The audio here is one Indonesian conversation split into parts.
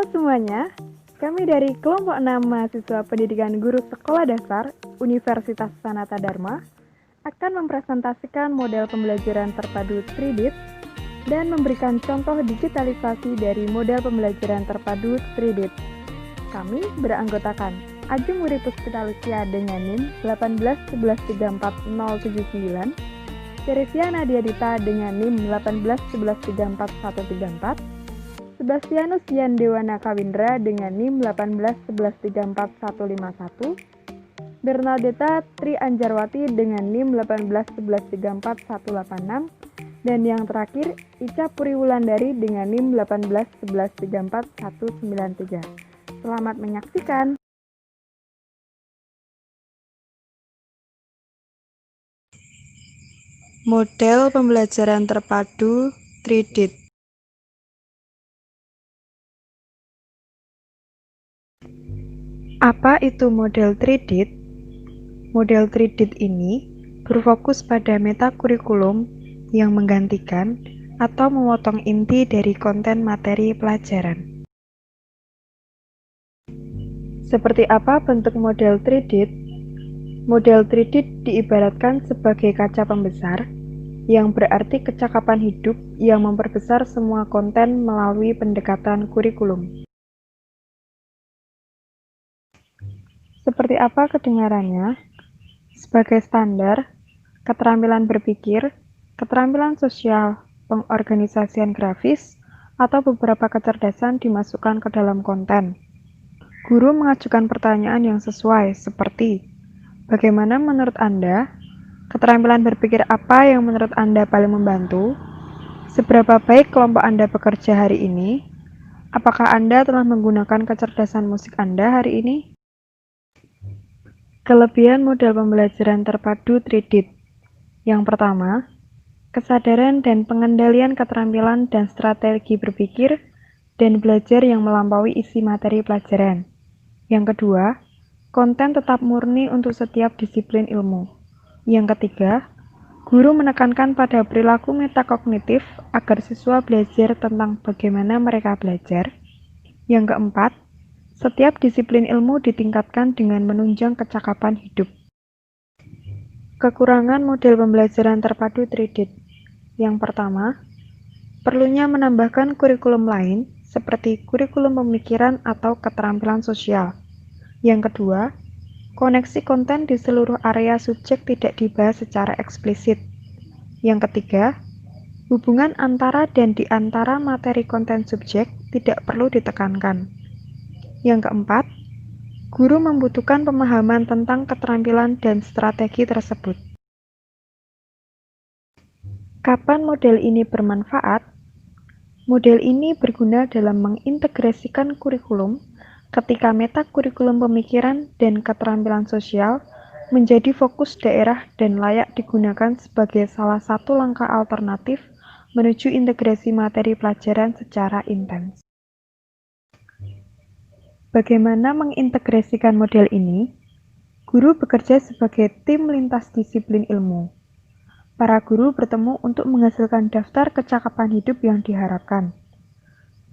semuanya, kami dari kelompok 6 mahasiswa pendidikan guru sekolah dasar Universitas Sanata Dharma akan mempresentasikan model pembelajaran terpadu 3DIT dan memberikan contoh digitalisasi dari model pembelajaran terpadu 3DIT. Kami beranggotakan Ageng Wuripus Pitalusia dengan NIM 181134079, Teresia Nadia Dita dengan NIM 181134134, Sebastianus Yan Dewana Kawindra dengan NIM 181134151, Bernadetta Tri Anjarwati dengan NIM 181134186, dan yang terakhir Ica Puri Wulandari dengan NIM 181134193. Selamat menyaksikan. Model pembelajaran terpadu 3DIT. Apa itu model 3DIT? Model 3DIT ini berfokus pada metakurikulum yang menggantikan atau memotong inti dari konten materi pelajaran. Seperti apa bentuk model 3DIT? Model 3DIT diibaratkan sebagai kaca pembesar, yang berarti kecakapan hidup yang memperbesar semua konten melalui pendekatan kurikulum. Seperti apa kedengarannya? Sebagai standar, keterampilan berpikir, keterampilan sosial, pengorganisasian grafis, atau beberapa kecerdasan dimasukkan ke dalam konten. Guru mengajukan pertanyaan yang sesuai, seperti, bagaimana menurut Anda? Keterampilan berpikir apa yang menurut Anda paling membantu? Seberapa baik kelompok Anda bekerja hari ini? Apakah Anda telah menggunakan kecerdasan musik Anda hari ini? Kelebihan model pembelajaran terpadu 3DIT. Yang pertama, kesadaran dan pengendalian keterampilan dan strategi berpikir dan belajar yang melampaui isi materi pelajaran. Yang kedua, konten tetap murni untuk setiap disiplin ilmu. Yang ketiga, guru menekankan pada perilaku metakognitif agar siswa belajar tentang bagaimana mereka belajar. Yang keempat, setiap disiplin ilmu ditingkatkan dengan menunjang kecakapan hidup. Kekurangan model pembelajaran terpadu 3DIT. Yang pertama, perlunya menambahkan kurikulum lain seperti kurikulum pemikiran atau keterampilan sosial. Yang kedua, koneksi konten di seluruh area subjek tidak dibahas secara eksplisit. Yang ketiga, hubungan antara dan di antara materi konten subjek tidak perlu ditekankan. Yang keempat, guru membutuhkan pemahaman tentang keterampilan dan strategi tersebut. Kapan model ini bermanfaat? Model ini berguna dalam mengintegrasikan kurikulum ketika metakurikulum pemikiran dan keterampilan sosial menjadi fokus daerah dan layak digunakan sebagai salah satu langkah alternatif menuju integrasi materi pelajaran secara intens. Bagaimana mengintegrasikan model ini? Guru bekerja sebagai tim lintas disiplin ilmu. Para guru bertemu untuk menghasilkan daftar kecakapan hidup yang diharapkan.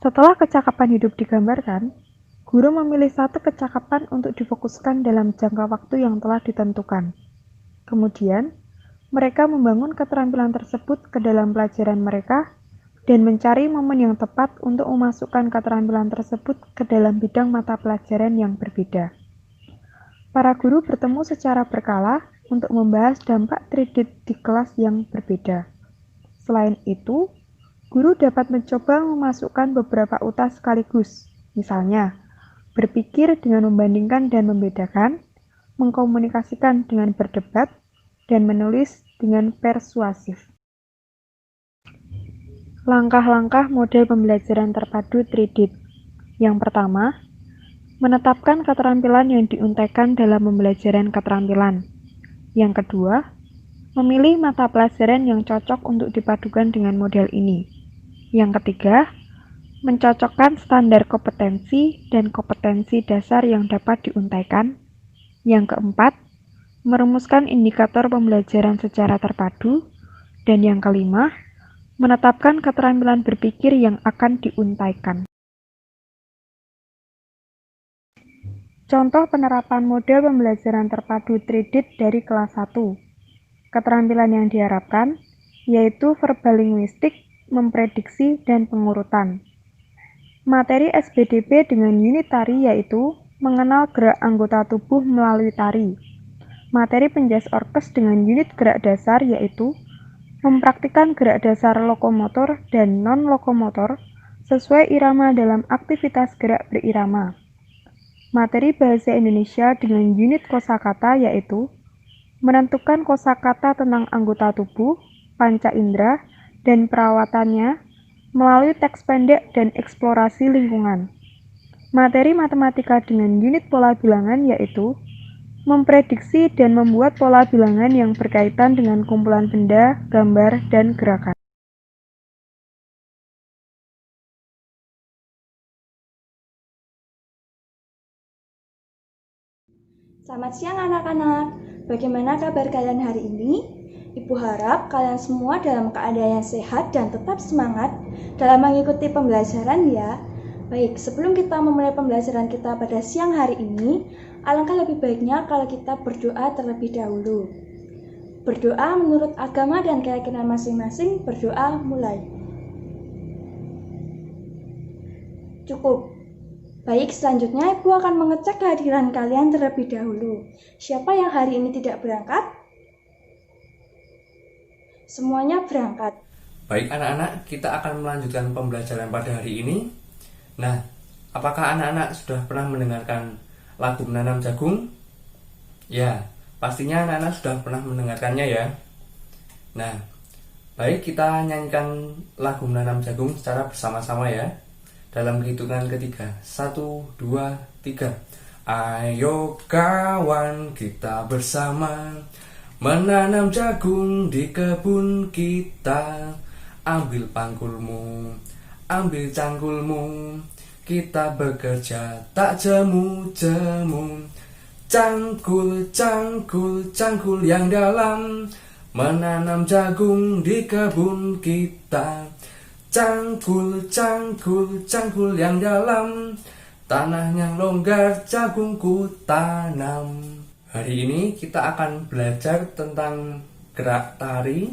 Setelah kecakapan hidup digambarkan, guru memilih satu kecakapan untuk difokuskan dalam jangka waktu yang telah ditentukan. Kemudian, mereka membangun keterampilan tersebut ke dalam pelajaran mereka dan mencari momen yang tepat untuk memasukkan keterampilan tersebut ke dalam bidang mata pelajaran yang berbeda. Para guru bertemu secara berkala untuk membahas dampak 3DIT di kelas yang berbeda. Selain itu, guru dapat mencoba memasukkan beberapa UTAS sekaligus, misalnya, berpikir dengan membandingkan dan membedakan, mengkomunikasikan dengan berdebat, dan menulis dengan persuasif. Langkah-langkah model pembelajaran terpadu 3DIT. Yang pertama, menetapkan keterampilan yang diuntekkan dalam pembelajaran keterampilan. Yang kedua, memilih mata pelajaran yang cocok untuk dipadukan dengan model ini. Yang ketiga, mencocokkan standar kompetensi dan kompetensi dasar yang dapat diuntaikan. Yang keempat, merumuskan indikator pembelajaran secara terpadu. Dan yang kelima, menetapkan keterampilan berpikir yang akan diuntaikan. Contoh penerapan model pembelajaran terpadu Tridit dari kelas 1. Keterampilan yang diharapkan yaitu verbal linguistik, memprediksi, dan pengurutan. Materi SBDP dengan unit tari yaitu mengenal gerak anggota tubuh melalui tari. Materi penjas orkes dengan unit gerak dasar yaitu mempraktikkan gerak dasar lokomotor dan non-lokomotor sesuai irama dalam aktivitas gerak berirama. Materi bahasa Indonesia dengan unit kosakata yaitu menentukan kosakata tentang anggota tubuh, panca indera, dan perawatannya melalui teks pendek dan eksplorasi lingkungan. Materi matematika dengan unit pola bilangan yaitu memprediksi dan membuat pola bilangan yang berkaitan dengan kumpulan benda, gambar, dan gerakan. Selamat siang anak-anak, bagaimana kabar kalian hari ini? Ibu harap kalian semua dalam keadaan yang sehat dan tetap semangat dalam mengikuti pembelajaran ya. Baik, sebelum kita memulai pembelajaran kita pada siang hari ini, alangkah lebih baiknya kalau kita berdoa terlebih dahulu. Berdoa menurut agama dan keyakinan masing-masing, berdoa mulai. Cukup. Baik, selanjutnya Ibu akan mengecek kehadiran kalian terlebih dahulu. Siapa yang hari ini tidak berangkat? Semuanya berangkat. Baik anak-anak, kita akan melanjutkan pembelajaran pada hari ini. Nah, apakah anak-anak sudah pernah mendengarkan lagu Menanam Jagung? Ya, pastinya anak-anak sudah pernah mendengarkannya ya. Nah, baik kita nyanyikan lagu Menanam Jagung secara bersama-sama ya. Dalam hitungan ketiga, 1, 2, 3. Ayo kawan kita bersama menanam jagung di kebun kita. Ambil pangkulmu, ambil cangkulmu, kita bekerja tak jemu-jemu. Cangkul, cangkul, cangkul yang dalam, menanam jagung di kebun kita. Cangkul, cangkul, cangkul yang dalam, tanah yang longgar jagungku tanam. Hari ini kita akan belajar tentang gerak tari,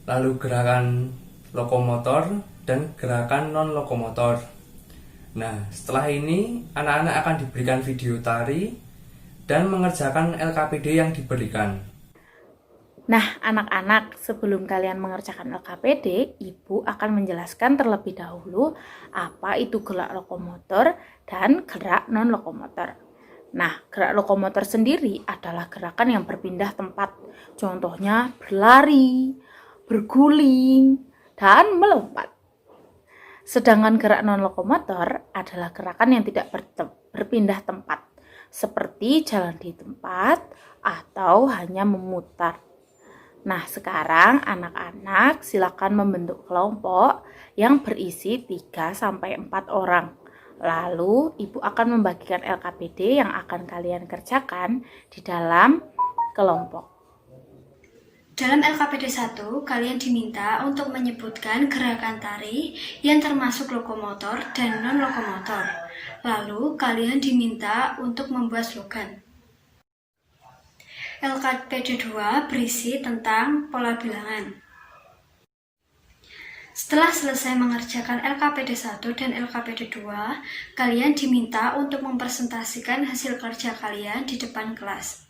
lalu gerakan lokomotor, dan gerakan non-lokomotor. Nah, setelah ini anak-anak akan diberikan video tari dan mengerjakan LKPD yang diberikan. Nah, anak-anak, sebelum kalian mengerjakan LKPD, Ibu akan menjelaskan terlebih dahulu apa itu gerak lokomotor dan gerak non-lokomotor. Nah, gerak lokomotor sendiri adalah gerakan yang berpindah tempat. Contohnya berlari, berguling, dan melompat. Sedangkan gerak non-lokomotor adalah gerakan yang tidak berpindah tempat, seperti jalan di tempat atau hanya memutar. Nah, sekarang anak-anak silakan membentuk kelompok yang berisi 3-4 orang. Lalu, Ibu akan membagikan LKPD yang akan kalian kerjakan di dalam kelompok. Dalam LKPD 1, kalian diminta untuk menyebutkan gerakan tari yang termasuk lokomotor dan non-lokomotor. Lalu, kalian diminta untuk membuat slogan. LKPD 2 berisi tentang pola bilangan. Setelah selesai mengerjakan LKPD 1 dan LKPD 2, kalian diminta untuk mempresentasikan hasil kerja kalian di depan kelas.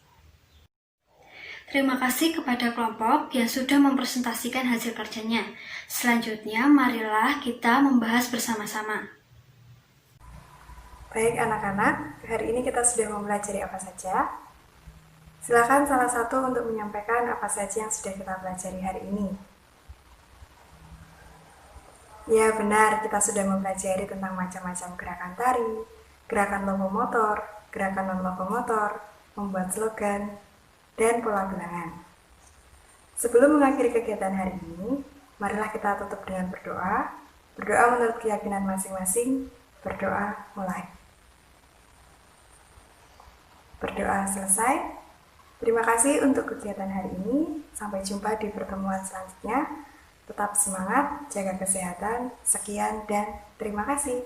Terima kasih kepada kelompok yang sudah mempresentasikan hasil kerjanya. Selanjutnya, marilah kita membahas bersama-sama. Baik anak-anak, hari ini kita sudah mempelajari apa saja? Silakan salah satu untuk menyampaikan apa saja yang sudah kita pelajari hari ini. Ya benar, kita sudah mempelajari tentang macam-macam gerakan tari, gerakan lokomotor, gerakan non-lokomotor, membuat slogan, dan pola bilangan. Sebelum mengakhiri kegiatan hari ini, marilah kita tutup dengan berdoa. Berdoa menurut keyakinan masing-masing, berdoa mulai. Berdoa selesai. Terima kasih untuk kegiatan hari ini. Sampai jumpa di pertemuan selanjutnya. Tetap semangat, jaga kesehatan. Sekian dan terima kasih.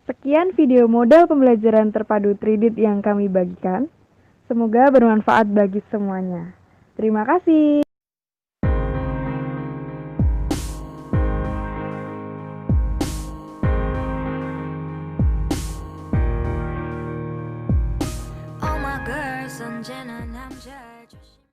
Sekian video model pembelajaran terpadu Tridit yang kami bagikan. Semoga bermanfaat bagi semuanya. Terima kasih.